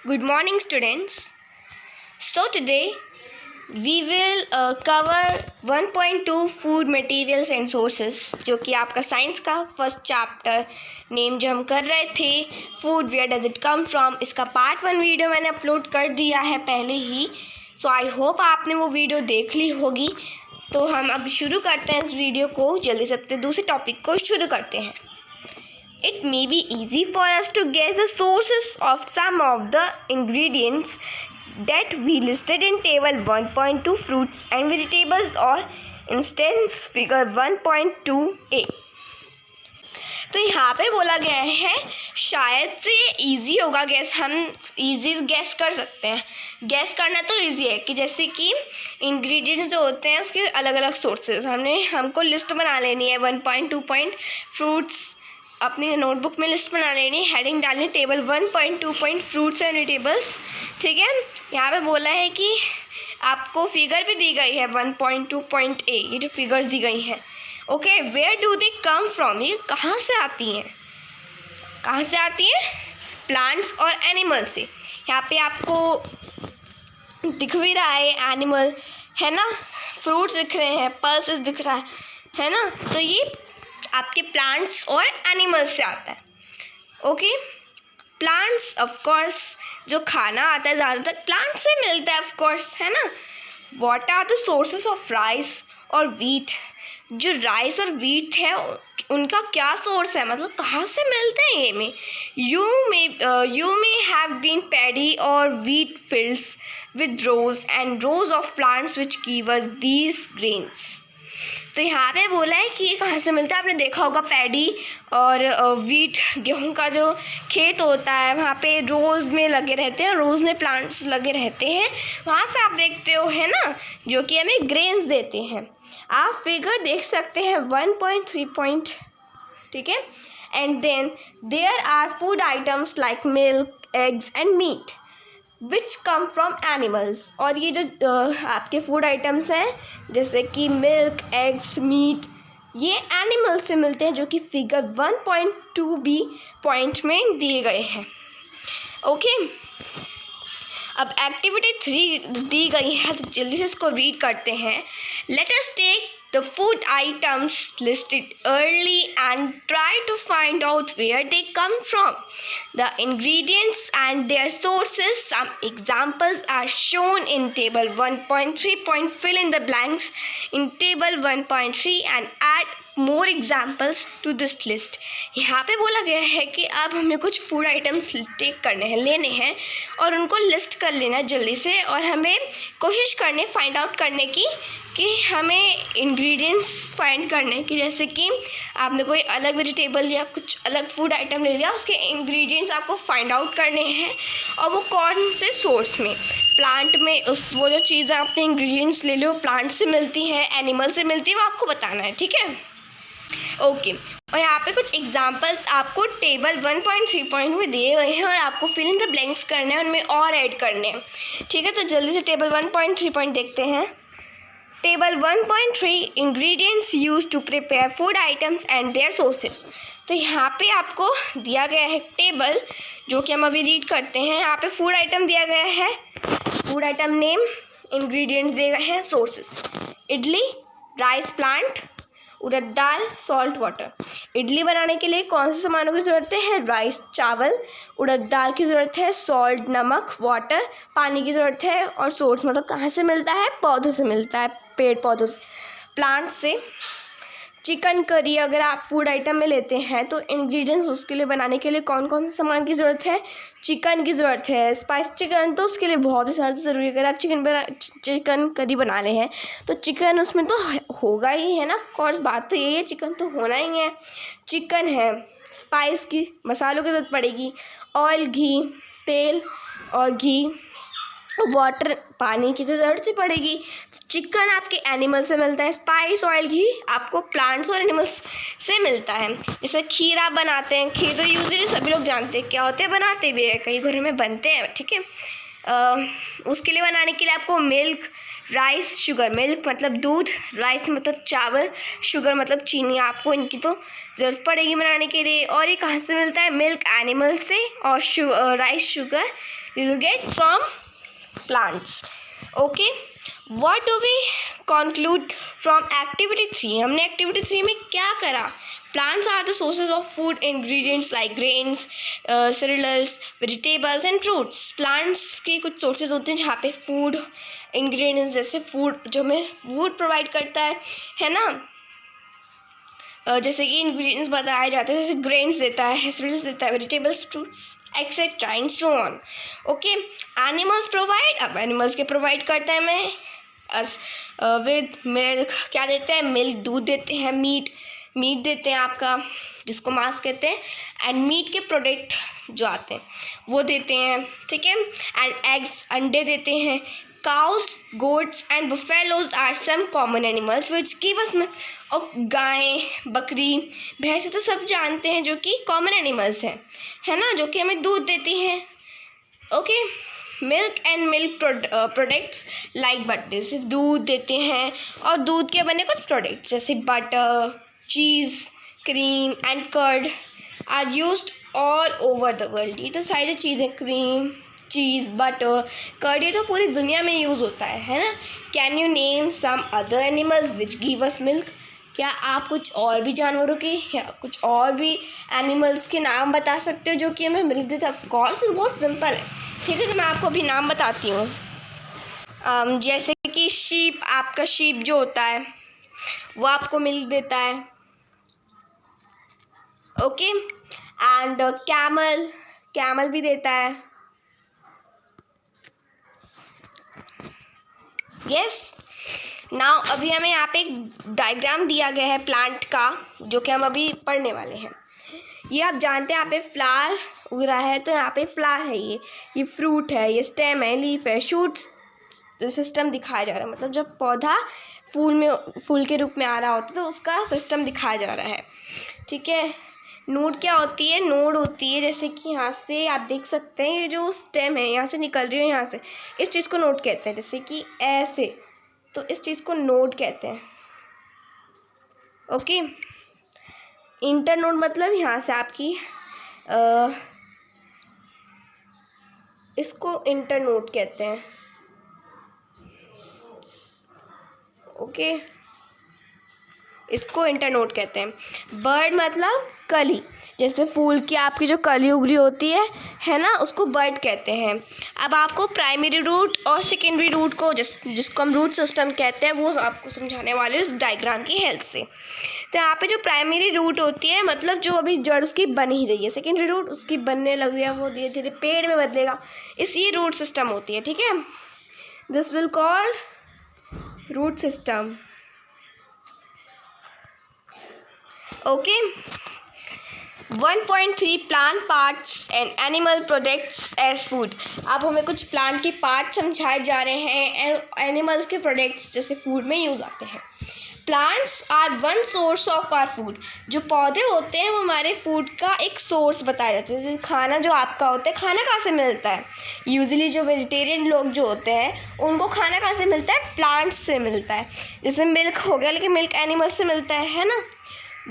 Good morning, students. So today we will cover 1.2 food materials and sources, जो कि आपका science का first chapter name जो हम कर रहे थे, food where does it come from, इसका पार्ट 1 वीडियो मैंने अपलोड कर दिया है पहले ही. सो आई होप आपने वो वीडियो देख ली होगी. तो हम अब शुरू करते हैं इस वीडियो को. जल्दी से अपने दूसरे टॉपिक को शुरू करते हैं. It may be easy for us to guess the sources of some of the ingredients that we listed in table 1.2 fruits and vegetables or instance figure 1.2a. तो यहाँ पे बोला गया है शायद से ये ईजी होगा गैस, हम ईजी गैस कर सकते हैं. गैस करना तो ईजी है कि जैसे कि इंग्रेडिएंट्स जो होते हैं उसके अलग अलग सोर्सेज हमको लिस्ट बना लेनी है. 1.2 फ्रूट्स अपनी नोटबुक में लिस्ट बना लेनी, हेडिंग डालनी टेबल 1.2 फ्रूट्स एंड वेजिटेबल्स. ठीक है, यहाँ पे बोला है कि आपको फिगर भी दी गई है 1.2.a, ये जो फिगर्स दी गई हैं. Okay, where do they come from, ये कहाँ से आती हैं? कहाँ से आती हैं? प्लांट्स और एनिमल से. यहाँ पे आपको दिख भी रहा है एनिमल है ना, फ्रूट्स दिख रहे हैं, पल्सेस दिख रहा है ना. तो ये आपके प्लांट्स और एनिमल्स से आता है. ओके, प्लांट्स ऑफ कोर्स जो खाना आता है ज़्यादातर प्लांट से मिलता है ऑफ कोर्स, है ना. What are the sources of rice और व्हीट, जो राइस और व्हीट है उनका क्या सोर्स है, मतलब कहाँ से मिलते हैं ये में. You may have been paddy और wheat fields with rows and rows of plants which give us these grains. तो यहाँ पे बोला है कि ये कहाँ से मिलता है. आपने देखा होगा पैडी और व्हीट, गेहूं का जो खेत होता है वहाँ पे रोज़ में लगे रहते हैं, रोज़ में प्लांट्स लगे रहते हैं, वहाँ से आप देखते हो है ना, जो कि हमें ग्रेन्स देते हैं. आप फिगर देख सकते हैं 1.3. ठीक है, and then there are food items like milk, eggs and meat which come from animals. और ये जो आपके फूड आइटम्स हैं जैसे कि मिल्क, एग्स, मीट, ये एनिमल्स से मिलते हैं, जो कि फिगर 1.2b पॉइंट में दिए गए हैं. ओके, अब एक्टिविटी 3 दी गई है तो जल्दी से इसको रीड करते हैं. Let us take the food items listed early and try to find out where they come from, the ingredients and their sources. Some examples are shown in table 1.3. Fill in the blanks in table 1.3 and add more examples to this list. यहाँ पे बोला गया है कि अब हमें कुछ food items take करने हैं, लेने हैं और उनको लिस्ट कर लेना जल्दी से, और हमें कोशिश करने फाइंड आउट करने की कि हमें इंग्रेडिएंट्स फाइंड करने की. जैसे कि आपने कोई अलग वेजिटेबल या कुछ अलग फूड आइटम ले लिया, उसके इंग्रेडिएंट्स आपको फाइंड आउट करने हैं और वो कौन से सोर्स में, प्लांट में, उस वो जो चीज़ें आपने इंग्रेडिएंट्स ले लो प्लांट से मिलती हैं, एनिमल से मिलती है, वो आपको बताना है. ठीक है, ओके. और यहाँ पे कुछ एग्जांपल्स आपको टेबल 1.3 में दिए गए हैं और आपको फिल इन द ब्लैंक्स करने हैं, उनमें और ऐड करने हैं. ठीक है, तो जल्दी से टेबल 1.3 देखते हैं. Table 1.3 ingredients use to prepare food items and their sources. तो यहाँ पे आपको दिया गया है टेबल, जो कि हम अभी रीड करते हैं. यहाँ पे फूड आइटम दिया गया है, फूड आइटम नेम, इंग्रेडिएंट्स दिए गए हैं, सोर्सेस. इडली, राइस प्लांट, उड़द दाल, सॉल्ट वाटर. इडली बनाने के लिए कौन से सामानों की ज़रूरत है? राइस चावल, उड़द दाल की ज़रूरत है, सॉल्ट नमक, वाटर पानी की ज़रूरत है, और सोर्स मतलब कहाँ से मिलता है? पौधों से मिलता है, पेड़ पौधों से, प्लांट से. चिकन करी अगर आप फूड आइटम में लेते हैं तो इंग्रेडिएंट्स उसके लिए बनाने के लिए कौन कौन से सामान की ज़रूरत है? चिकन की ज़रूरत है, स्पाइस चिकन, तो उसके लिए बहुत ही सारा ज़रूरी है. अगर आप चिकन करी बना रहे हैं तो चिकन उसमें तो होगा ही, है ना. ऑफ कोर्स बात तो यही है, चिकन तो होना ही है. चिकन है, स्पाइस की, मसालों की ज़रूरत पड़ेगी, ऑयल, घी, तेल और घी, वाटर पानी की तो ज़रूरत ही पड़ेगी. चिकन आपके एनिमल से मिलता है, स्पाइस, ऑयल, घी आपको प्लांट्स और एनिमल्स से मिलता है. जैसे खीर आप बनाते हैं, खीर तो यूजुअली सभी लोग जानते हैं क्या होते हैं, बनाते भी है, कई घरों में बनते हैं. ठीक है, उसके लिए बनाने के लिए आपको मिल्क, राइस, शुगर, मिल्क मतलब दूध, राइस मतलब चावल, शुगर मतलब चीनी, आपको इनकी तो ज़रूरत पड़ेगी बनाने के लिए। और ये कहाँ से मिलता है? मिल्क एनिमल से, और rice sugar we will get from plants. Okay, what do we conclude from activity 3? हमने एक्टिविटी 3 में क्या करा? Plants are the sources of food ingredients like grains, cereals, vegetables and fruits. Plants के कुछ sources होते हैं जहाँ पे फूड इंग्रेडिएंट्स जैसे फूड जो हमें फूड प्रोवाइड करता है ना, जैसे कि इंग्रेडिएंट्स बताए जाते हैं, जैसे ग्रेन्स देता है, सीरियल्स देता है, vegetables, fruits etcetera and so on. Okay, animals provide, अब एनिमल्स के प्रोवाइड करता है हमें विद मिल्क, क्या देते हैं? मिल्क, दूध देते हैं, मीट देते हैं आपका, जिसको मांस कहते हैं, एंड मीट के प्रोडक्ट जो आते हैं वो देते हैं, ठीक है, एंड एग्स, अंडे देते हैं। Cows, goats and buffaloes are some common animals which give us milk. और गाय, बकरी, भैंस तो सब जानते हैं जो कि कॉमन एनिमल्स हैं, है ना, जो कि हमें दूध देती हैं। Okay, milk and milk products like butter, जैसे दूध देते हैं और दूध के बने कुछ प्रोडक्ट्स जैसे butter, cheese, cream and curd are used all over the world. ये तो सारी चीज़ें, क्रीम, चीज़, बटर, कर्ड, ये तो पूरी दुनिया में यूज़ होता है ना। Can you name some other animals which give us milk? क्या आप कुछ और भी जानवरों के या कुछ और भी एनिमल्स के नाम बता सकते हो जो कि हमें मिल्क देते हैं? ऑफ कोर्स, बहुत सिंपल है, ठीक है, तो मैं आपको अभी नाम बताती हूँ। जैसे कि शीप, आपका शीप जो होता है वो आपको मिल्क देता है। ओके, एंड कैमल भी देता है। यस, नाउ अभी हमें यहाँ पे एक डायग्राम दिया गया है प्लांट का, जो कि हम अभी पढ़ने वाले हैं। ये आप जानते हैं यहाँ पे फ्लावर उग रहा है, तो यहाँ पे फ्लावर है, ये फ्रूट है, ये स्टेम है, लीफ है, शूट सिस्टम दिखाया जा रहा है। मतलब जब पौधा फूल के रूप में आ रहा होता है तो उसका सिस्टम दिखाया जा रहा है, ठीक है। नोड क्या होती है? नोड होती है जैसे कि यहाँ से आप देख सकते हैं, ये जो स्टेम है यहाँ से निकल रही है, यहाँ से, इस चीज़ को नोड कहते हैं, जैसे कि ऐसे, तो इस चीज़ को नोड कहते हैं। ओके, इंटरनोड मतलब यहाँ से आपकी इसको इंटरनोड कहते हैं। ओके, इसको इंटरनोड कहते हैं। बर्ड मतलब कली, जैसे फूल की आपकी जो कली उगरी होती है ना, उसको बर्ड कहते हैं। अब आपको प्राइमरी रूट और सेकेंडरी रूट को जिसको हम रूट सिस्टम कहते हैं वो आपको समझाने वाले हैं इस डायग्राम की हेल्प से। तो यहाँ पे जो प्राइमरी रूट होती है, मतलब जो अभी जड़ उसकी बन ही रही है, सेकेंडरी रूट उसकी बनने लग रही है, वो धीरे धीरे पेड़ में बदलेगा, इसी रूट सिस्टम होती है, ठीक है। This will called root system. Okay, 1.3 plant parts and animal products as food. अब हमें कुछ प्लांट के पार्ट समझाए जा रहे हैं, एनिमल्स के प्रोडक्ट्स जैसे फूड में यूज़ आते हैं। Plants are one source of our food. जो पौधे होते हैं वो हमारे फूड का एक सोर्स बताया जाता है। जैसे खाना जो आपका होता है, खाना कहाँ से मिलता है? यूजुअली जो वेजिटेरियन लोग जो होते हैं उनको खाना कहाँ से मिलता है? प्लांट्स से मिलता है। जैसे मिल्क हो गया, लेकिन मिल्क एनिमल्स से मिलता है ना।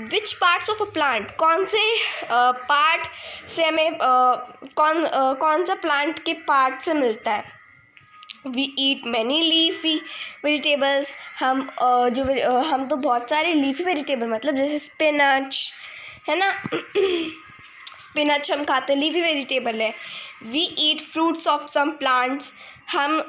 Which parts of a plant, कौन से पार्ट से हमें कौन सा प्लांट के पार्ट से मिलता है? We eat many leafy vegetables. हम तो बहुत सारे लीफी वेजिटेबल, मतलब जैसे स्पिनच है ना स्पिनच हम खाते हैं, लीफी वेजिटेबल है। We eat fruits of some plants. हम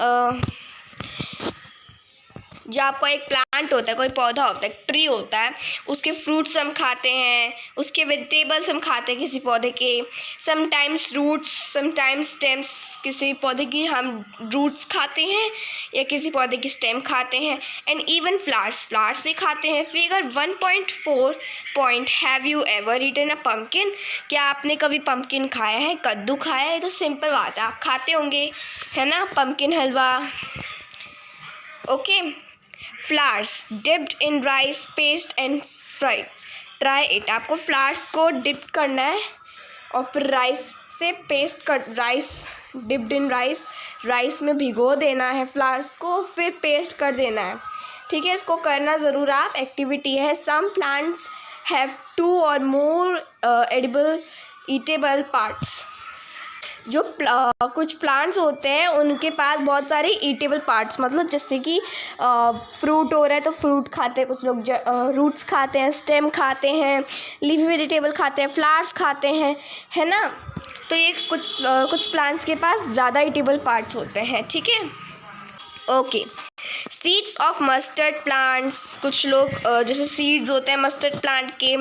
जो आपका एक प्लांट होता है, कोई पौधा होता है, ट्री होता है, उसके फ्रूट्स हम खाते हैं, उसके वेजिटेबल्स हम खाते हैं किसी पौधे के। समटाइम्स रूट्स, समटाइम्स स्टेम्स, किसी पौधे की हम रूट्स खाते हैं या किसी पौधे की स्टेम खाते हैं। एंड इवन फ्लावर्स भी खाते हैं। Figure 1.4 point, have you ever eaten a pumpkin? क्या आपने कभी पम्पकिन खाया है, कद्दू खाया है? तो सिंपल बात है, आप खाते होंगे, है ना, pumpkin halwa. Okay, flowers dipped in rice paste and fried, try it. आपको फ्लावर्स को डिप करना है और फिर राइस डिप्ड इन राइस में भिगो देना है फ्लावर्स को, फिर पेस्ट कर देना है। ठीक है, इसको करना ज़रूर आप, एक्टिविटी है। सम प्लांट्स हैव 2 और मोर एडिबल ईटेबल पार्ट्स। जो कुछ प्लांट्स होते हैं उनके पास बहुत सारे ईटेबल पार्ट्स, मतलब जैसे कि फ्रूट हो रहा है तो फ्रूट खाते हैं कुछ लोग, रूट्स खाते हैं, स्टेम खाते हैं, लीफी वेजिटेबल खाते हैं, फ्लावर्स खाते हैं, है ना। तो ये कुछ प्लांट्स के पास ज़्यादा ईटेबल पार्ट्स होते हैं। ठीक है, okay. Seeds of mustard plants, कुछ लोग जैसे सीड्स होते हैं मस्टर्ड प्लांट के,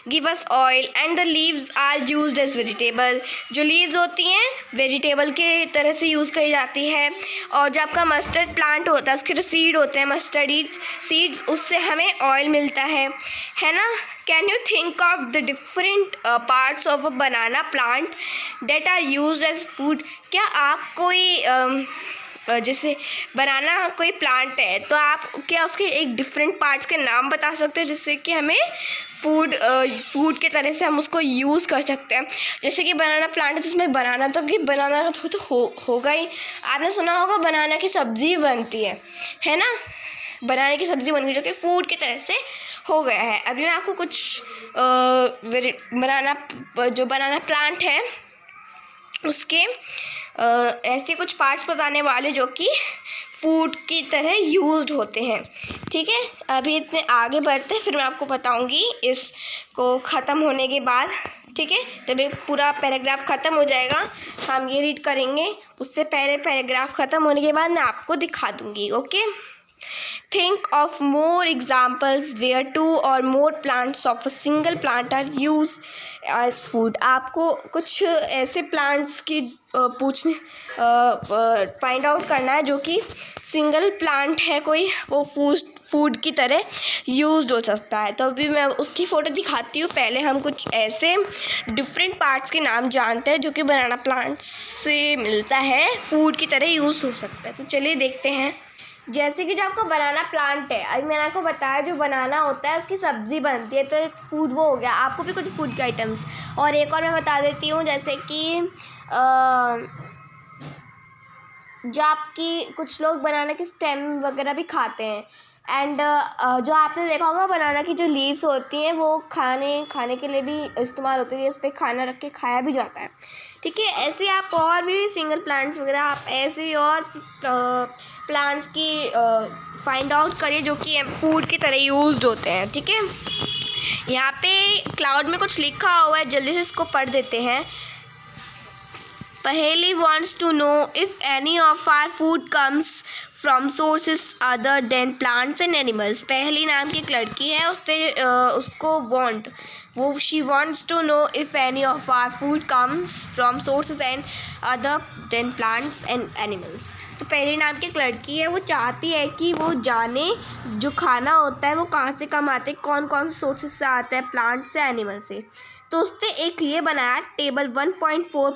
give us oil and the leaves are used as vegetable. जो लीव्स होती हैं वेजिटेबल के तरह से यूज़ करी जाती है। और जो आपका मस्टर्ड प्लांट होता है उसके जो सीड होते हैं मस्टर्ड सीड्स, उससे हमें ऑयल मिलता है ना। Can you think of the different parts of a banana plant that are used as food. क्या आप कोई जैसे बनाना कोई प्लांट है तो आप क्या उसके एक डिफरेंट पार्ट्स के नाम बता सकते हैं जिससे कि हमें फूड के तरह से हम उसको यूज़ कर सकते हैं। जैसे कि बनाना प्लांट है तो उसमें बनाना तो होगा ही। आपने सुना होगा बनाना की सब्ज़ी बनती है ना। बनाने की सब्ज़ी बन गई जो कि फूड की तरह से हो गया है। अभी मैं आपको कुछ बनाना प्लांट है उसके ऐसे कुछ पार्ट्स बताने वाले जो कि फूड की तरह यूज्ड होते हैं। ठीक है, अभी इतने आगे बढ़ते फिर मैं आपको बताऊंगी इसको ख़त्म होने के बाद। ठीक है, जब एक पूरा पैराग्राफ ख़त्म हो जाएगा हम ये रीड करेंगे, उससे पहले पैराग्राफ ख़त्म होने के बाद मैं आपको दिखा दूंगी। Okay, think of more examples where 2 or more plants of a single plant are used as food। आपको कुछ ऐसे प्लांट्स की फाइंड आउट करना है जो कि सिंगल प्लांट है कोई, वो फूड की तरह यूज्ड हो सकता है। तो अभी मैं उसकी फ़ोटो दिखाती हूँ। पहले हम कुछ ऐसे डिफरेंट पार्ट्स के नाम जानते हैं जो कि बनाना प्लांट्स से मिलता है, फूड की तरह यूज़ हो सकता है। तो चलिए देखते हैं। जैसे कि जो आपका बनाना प्लांट है, अभी मैंने आपको बताया जो बनाना होता है उसकी सब्ज़ी बनती है, तो एक फूड वो हो गया। आपको भी कुछ फूड के आइटम्स और एक और मैं बता देती हूँ, जैसे कि जो आपकी कुछ लोग बनाना की स्टेम वगैरह भी खाते हैं। एंड जो आपने देखा होगा बनाना की जो लीव्स होती हैं वो खाने के लिए भी इस्तेमाल होती है, उस पर खाना रख के खाया भी जाता है। ठीक है, ऐसे आप और भी सिंगल प्लांट्स वगैरह आप ऐसे और प्लांट्स की फाइंड आउट करिए जो कि फूड की तरह यूज्ड होते हैं। ठीक है, यहाँ पे क्लाउड में कुछ लिखा हुआ है, जल्दी से इसको पढ़ देते हैं। पहेली wants to know if any of our food comes from sources other than plants and animals। पहेली नाम की एक लड़की है, she wants to know if any of our food comes from sources and other than plants and animals। तो पहेली नाम की एक लड़की है, वो चाहती है कि वो जाने जो खाना होता है वो कहाँ से कम आते हैं, कौन कौन से सोर्सेज से आता है, प्लांट से, एनिमल से। तो उसने एक ये बनाया table 1.4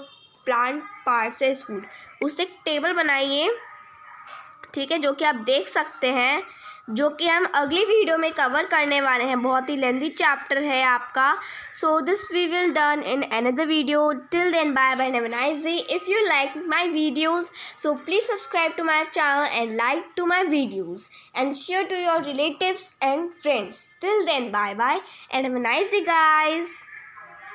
plant parts is food. उसने एक टेबल बनाई है, ठीक है, जो कि आप देख सकते हैं, जो कि हम अगली वीडियो में कवर करने वाले हैं। बहुत ही लेंथी चैप्टर है आपका। So this we will done in another video. Till then bye bye, have a nice day. If you like my videos so please subscribe to my channel and like to my videos and share to your relatives and friends. Till then bye bye and have a nice day guys.